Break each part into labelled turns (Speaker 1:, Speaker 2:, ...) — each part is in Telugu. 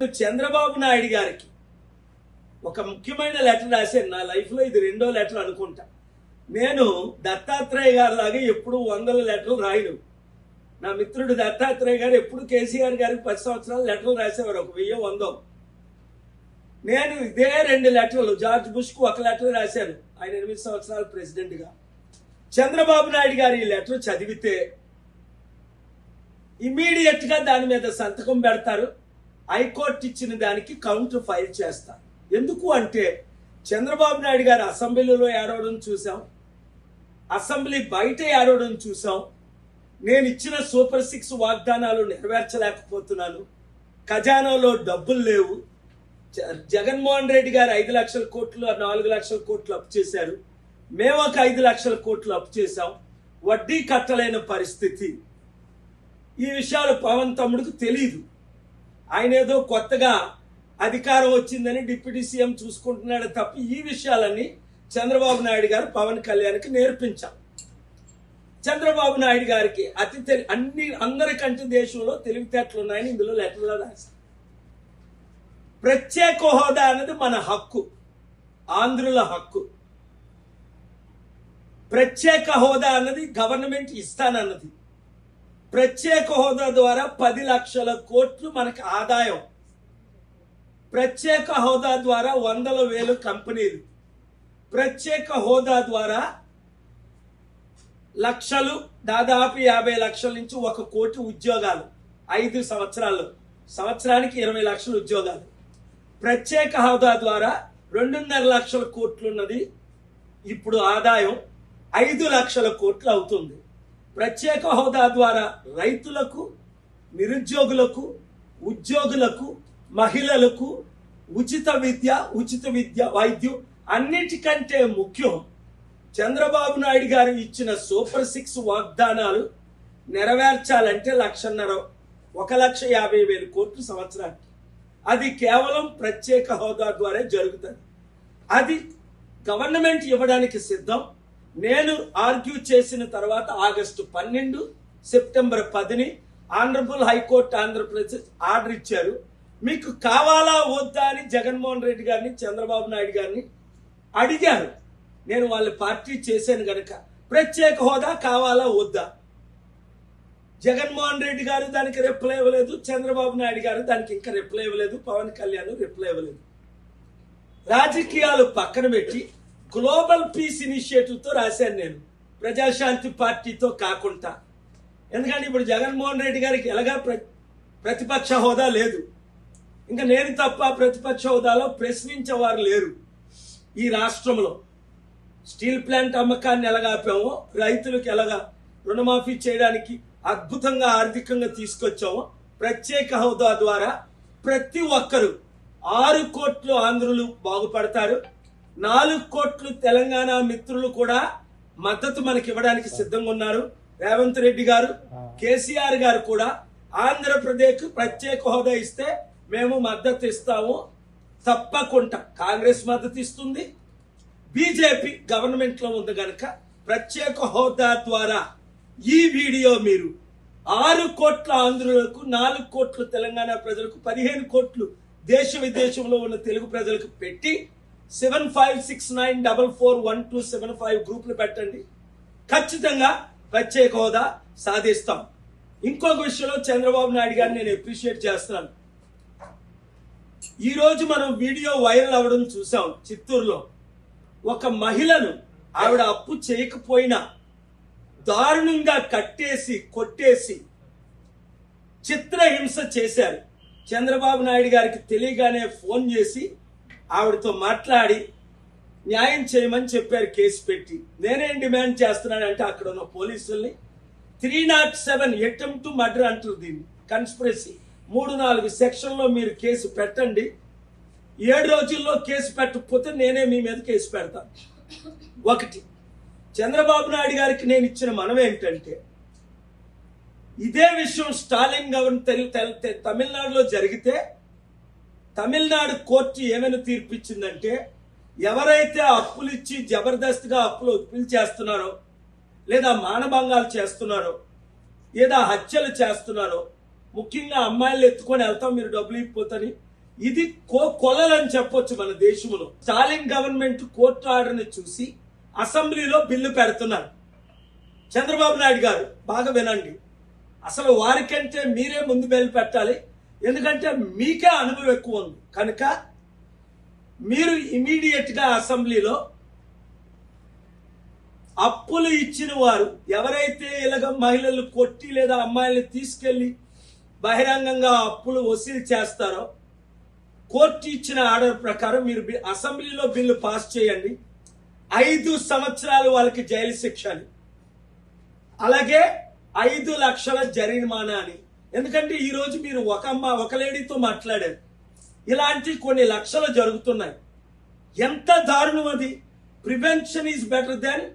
Speaker 1: చంద్రబాబు నాయుడు గారికి ఒక ముఖ్యమైన లెటర్ రాశాను. నా లైఫ్లో ఇది 2వ లెటర్ అనుకుంటా. నేను దత్తాత్రేయ గారి లాగా ఎప్పుడు 100 లెటర్లు రాయను. నా మిత్రుడు దత్తాత్రేయ గారు ఎప్పుడు కేసీఆర్ గారికి 10 సంవత్సరాలు లెటర్లు రాసేవారు, ఒక 1000 100. నేను ఇదే 2 లెటర్లు జార్జ్ బుష్కు ఒక లెటర్ రాశాను, ఆయన 8 సంవత్సరాలు ప్రెసిడెంట్గా. చంద్రబాబు నాయుడు గారు ఈ లెటర్ చదివితే ఇమీడియట్గా దాని మీద సంతకం పెడతారు. హైకోర్టు ఇచ్చిన దానికి కౌంటర్ ఫైల్ చేస్తారు. ఎందుకు అంటే చంద్రబాబు నాయుడు గారు అసెంబ్లీలో ఏడవడం చూసాం, అసెంబ్లీ బయట ఏడవడం చూసాం. నేను ఇచ్చిన సూపర్ 6 వాగ్దానాలు నెరవేర్చలేకపోతున్నాను, ఖజానాలో డబ్బులు లేవు. జగన్మోహన్ రెడ్డి గారు 5 లక్షల కోట్లు 4 లక్షల కోట్లు అప్పు చేశారు, మేము ఒక 5 లక్షల కోట్లు అప్పు చేశాం, వడ్డీ కట్టలేని పరిస్థితి. ఈ విషయాలు పవన్ తమ్ముడికి తెలియదు. ఆయన ఏదో కొత్తగా అధికారం వచ్చిందని డిప్యూటీ సీఎం చూసుకుంటున్నాడు తప్ప ఈ విషయాలన్నీ చంద్రబాబు నాయుడు గారు పవన్ కళ్యాణ్కి నేర్పించాం. చంద్రబాబు నాయుడు గారికి అందరికంటే దేశంలో తెలివితేటలు ఉన్నాయని ఇందులో లెటర్లో రాశారు. ప్రత్యేక హోదా అన్నది మన హక్కు, ఆంధ్రుల హక్కు. ప్రత్యేక హోదా అన్నది గవర్నమెంట్ ఇస్తానన్నది. ప్రత్యేక హోదా ద్వారా 10 లక్షల కోట్లు మనకు ఆదాయం. ప్రత్యేక హోదా ద్వారా 100,000 కంపెనీలు. ప్రత్యేక హోదా ద్వారా లక్షలు, దాదాపు 50 లక్షల నుంచి 1 కోటి ఉద్యోగాలు 5 సంవత్సరాల్లో, సంవత్సరానికి 20 లక్షల ఉద్యోగాలు. ప్రత్యేక హోదా ద్వారా 2.5 లక్షల కోట్లు ఉన్నది ఇప్పుడు ఆదాయం 5 లక్షల కోట్లు అవుతుంది. ప్రత్యేక హోదా ద్వారా రైతులకు, నిరుద్యోగులకు, ఉద్యోగులకు, మహిళలకు ఉచిత విద్య, వైద్యం, అన్నిటికంటే ముఖ్యం చంద్రబాబు నాయుడు గారు ఇచ్చిన సూపర్ 6 వాగ్దానాలు నెరవేర్చాలంటే 1,50,000 కోట్లు సంవత్సరానికి. అది కేవలం ప్రత్యేక హోదా ద్వారా జరుగుతుంది. అది గవర్నమెంట్ ఇవ్వడానికి సిద్ధం. నేను ఆర్గ్యూ చేసిన తర్వాత August 12, September 10 honourable high court Andhra Pradesh order ఇచ్చారు. మీకు కావాలా వద్దా అని జగన్మోహన్ రెడ్డి గారిని, చంద్రబాబు నాయుడు గారిని అడిగారు. నేను వాళ్ళ పార్టీ చేశాను గనక ప్రత్యేక హోదా కావాలా వద్దా. జగన్మోహన్ రెడ్డి గారు దానికి రిప్లై ఇవ్వలేదు, చంద్రబాబు నాయుడు గారు దానికి ఇంకా రిప్లై ఇవ్వలేదు, పవన్ కళ్యాణ్ రిప్లై ఇవ్వలేదు. రాజకీయాలు పక్కన పెట్టి గ్లోబల్ పీస్ ఇనిషియేటివ్తో రాశాను నేను, ప్రజాశాంతి పార్టీతో కాకుండా. ఎందుకంటే ఇప్పుడు జగన్మోహన్ రెడ్డి గారికి ఎలాగా ప్రతిపక్ష హోదా లేదు, ఇంకా నేను తప్ప ప్రతిపక్ష హోదాలో ప్రశ్నించేవారు లేరు ఈ రాష్ట్రంలో. స్టీల్ ప్లాంట్ అమ్మకాన్ని ఎలాగాపామో, రైతులకు ఎలాగా రుణమాఫీ చేయడానికి అద్భుతంగా ఆర్థికంగా తీసుకొచ్చామో, ప్రత్యేక హోదా ద్వారా ప్రతి ఒక్కరు 6 కోట్లు ఆంధ్రులు బాగుపడతారు. 4 కోట్లు తెలంగాణ మిత్రులు కూడా మద్దతు మనకి ఇవ్వడానికి సిద్ధంగా ఉన్నారు. రేవంత్ రెడ్డి గారు, కేసీఆర్ గారు కూడా ఆంధ్రప్రదేశ్ ప్రత్యేక హోదా ఇస్తే మేము మద్దతు ఇస్తాము తప్పకుండా. కాంగ్రెస్ మద్దతు ఇస్తుంది, బీజేపీ గవర్నమెంట్ లో ఉంది కనుక ప్రత్యేక హోదా ద్వారా ఈ వీడియో మీరు 6 కోట్ల ఆంధ్రులకు, 4 కోట్ల తెలంగాణ ప్రజలకు, 15 కోట్లు దేశ విదేశంలో ఉన్న తెలుగు ప్రజలకు పెట్టి 7569441275 గ్రూపులు పెట్టండి. ఖచ్చితంగా ప్రత్యేక హోదా సాధిస్తాం. ఇంకొక విషయంలో చంద్రబాబు నాయుడు గారిని నేను అప్రిషియేట్ చేస్తున్నాను. ఈ రోజు మనం వీడియో వైరల్ అవ్వడం చూసాం. చిత్తూరులో ఒక మహిళను ఆవిడ అప్పు చేయకపోయినా దారుణంగా కట్టేసి, కొట్టేసి చిత్రహింస చేశారు. చంద్రబాబు నాయుడు గారికి తెలియగానే ఫోన్ చేసి ఆవిడతో మాట్లాడి న్యాయం చేయమని చెప్పారు, కేసు పెట్టి. నేనేం డిమాండ్ చేస్తున్నానంటే అక్కడ ఉన్న పోలీసుల్ని 307 అటెంప్ట్ టు మర్డర్ అంటారు దీన్ని, కన్స్పిరసీ 3-4 సెక్షన్లో మీరు కేసు పెట్టండి. 7 రోజుల్లో కేసు పెట్టకపోతే నేనే మీ మీద కేసు పెడతాను. ఒకటి, చంద్రబాబు నాయుడు గారికి నేను ఇచ్చిన మనం ఏంటంటే, ఇదే విషయం స్టాలిన్ గవర్నమెంట్ తమిళనాడులో జరిగితే తమిళనాడు కోర్టు ఏమైనా తీర్పిచ్చిందంటే, ఎవరైతే అప్పులు ఇచ్చి జబర్దస్త్గా అప్పులు ఒప్పిలు చేస్తున్నారో, లేదా మానభంగాలు చేస్తున్నారో, లేదా హత్యలు చేస్తున్నారో, ముఖ్యంగా అమ్మాయిలు ఎత్తుకొని వెళ్తాం మీరు డబ్బులు ఇవ్వకపోతని ఇది కొలలని చెప్పొచ్చు మన దేశంలో. స్టాలిన్ గవర్నమెంట్ కోర్టు ఆర్డర్ని చూసి అసెంబ్లీలో బిల్లు పెడుతున్నారు. చంద్రబాబు నాయుడు గారు బాగా వినండి, అసలు వారికంటే మీరే ముందు బయలు పెట్టాలి, ఎందుకంటే మీకే అనుభవం ఎక్కువ ఉంది కనుక మీరు ఇమీడియట్ గా అసెంబ్లీలో అప్పులు ఇచ్చిన వారు ఎవరైతే ఇలాగ మహిళలు కొట్టి లేదా అమ్మాయిలు తీసుకెళ్లి బహిరంగంగా అప్పులు వసూలు చేస్తారో కోర్టు ఇచ్చిన ఆర్డర్ ప్రకారం మీరు అసెంబ్లీలో బిల్లు పాస్ చేయండి. 5 సంవత్సరాలు వాళ్ళకి జైలు శిక్ష అని, అలాగే 5 లక్షల జరిమానా అని. ఎందుకంటే ఈ రోజు మీరు ఒక లేడీతో మాట్లాడారు, ఇలాంటి కొన్ని లక్షలు జరుగుతున్నాయి. ఎంత దారుణం అది. Prevention is better than.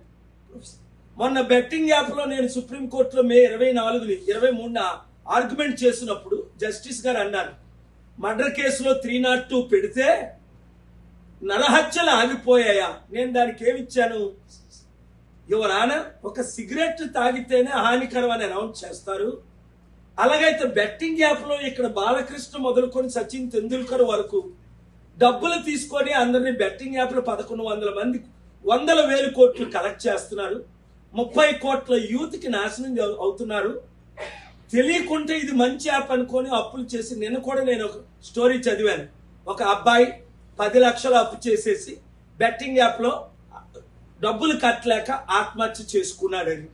Speaker 1: మొన్న బెట్టింగ్ యాప్ లో నేను సుప్రీంకోర్టులో మే 23న ఆర్గ్యుమెంట్ చేసినప్పుడు జస్టిస్ గారు అన్నారు, మర్డర్ కేసులో 302 పెడితే నరహత్యలు ఆగిపోయాయా? నేను దానికి ఏమిచ్చాను, యువర్ ఆనర్, ఒక సిగరెట్ తాగితేనే హానికరం అని అనౌన్స్ చేస్తారు. అలాగైతే బెట్టింగ్ యాప్ లో ఇక్కడ బాలకృష్ణ మొదలుకొని సచిన్ తెందుల్కర్ వరకు డబ్బులు తీసుకొని అందరినీ బెట్టింగ్ యాప్ లో 1100 మంది 100,000 కోట్లు కలెక్ట్ చేస్తున్నారు. 30 కోట్ల యూత్ కి నాశనం అవుతున్నారు. తెలియకుంటే ఇది మంచి యాప్ అనుకొని అప్పులు చేసి, నిన్న కూడా నేను ఒక స్టోరీ చదివాను. ఒక అబ్బాయి 10 లక్షలు అప్పు చేసేసి బెట్టింగ్ యాప్ లో డబ్బులు కట్టలేక ఆత్మహత్య చేసుకున్నాడని.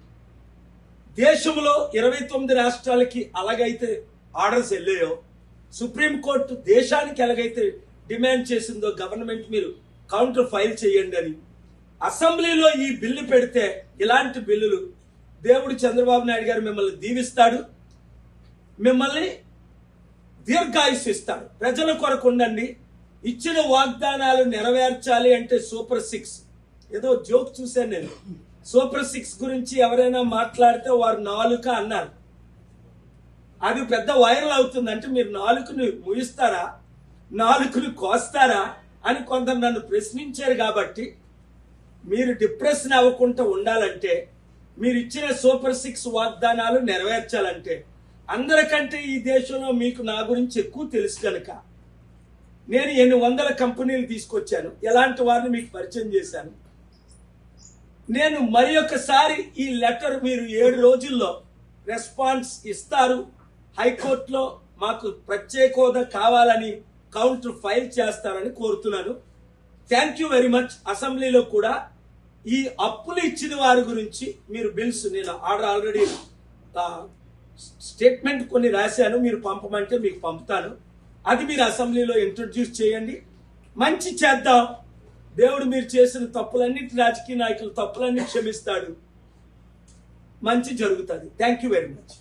Speaker 1: దేశంలో 29 రాష్ట్రాలకి అలాగైతే ఆర్డర్స్ వెళ్ళాయో, సుప్రీంకోర్టు దేశానికి ఎలాగైతే డిమాండ్ చేసిందో గవర్నమెంట్ మీరు కౌంటర్ ఫైల్ చేయండి అని అసెంబ్లీలో ఈ బిల్లు పెడితే, ఇలాంటి బిల్లులు దేవుడు చంద్రబాబు నాయుడు గారు మిమ్మల్ని దీవిస్తాడు, మిమ్మల్ని దీర్ఘాయుస్సు ఇస్తాడు. ప్రజల కొరకు ఉండండి. ఇచ్చిన వాగ్దానాలు నెరవేర్చాలి అంటే సూపర్ 6 ఏదో జోక్ చూశాను నేను. సూపర్ 6 గురించి ఎవరైనా మాట్లాడితే వారు నాలుక అన్నారు. అది పెద్ద వైరల్ అవుతుంది. అంటే మీరు నాలుకను ముగిస్తారా, నాలుకను కోస్తారా అని కొందరు నన్ను ప్రశ్నించారు. కాబట్టి మీరు డిప్రెషన్ అవ్వకుండా ఉండాలంటే, మీరు ఇచ్చిన సూపర్ 6 వాగ్దానాలు నెరవేర్చాలంటే, అందరికంటే ఈ దేశంలో మీకు నా గురించి ఎక్కువ తెలుసు కనుక నేను ఎన్ని వందల కంపెనీలు తీసుకొచ్చాను, ఎలాంటి వారిని మీకు పరిచయం చేశాను. నేను మరి ఒకసారి ఈ లెటర్ మీరు 7 రోజుల్లో రెస్పాన్స్ ఇస్తారు. హైకోర్టులో మాకు ప్రత్యేక హోదా కావాలని కౌంటర్ ఫైల్ చేస్తారని కోరుతున్నాను. Thank you very much. అసెంబ్లీలో కూడా ఈ అప్పులు ఇచ్చిన వారి గురించి మీరు బిల్స్, నేను ఆల్రెడీ స్టేట్మెంట్ కొన్ని రాశాను, మీరు పంపమంటే మీకు పంపుతాను. అది మీరు అసెంబ్లీలో ఇంట్రొడ్యూస్ చేయండి. మంచి చేద్దాం. దేవుడు మీరు చేసిన తప్పులన్నిటి, రాజకీయ నాయకుల తప్పులన్నీ క్షమిస్తాడు. మంచి జరుగుతుంది. Thank you very much.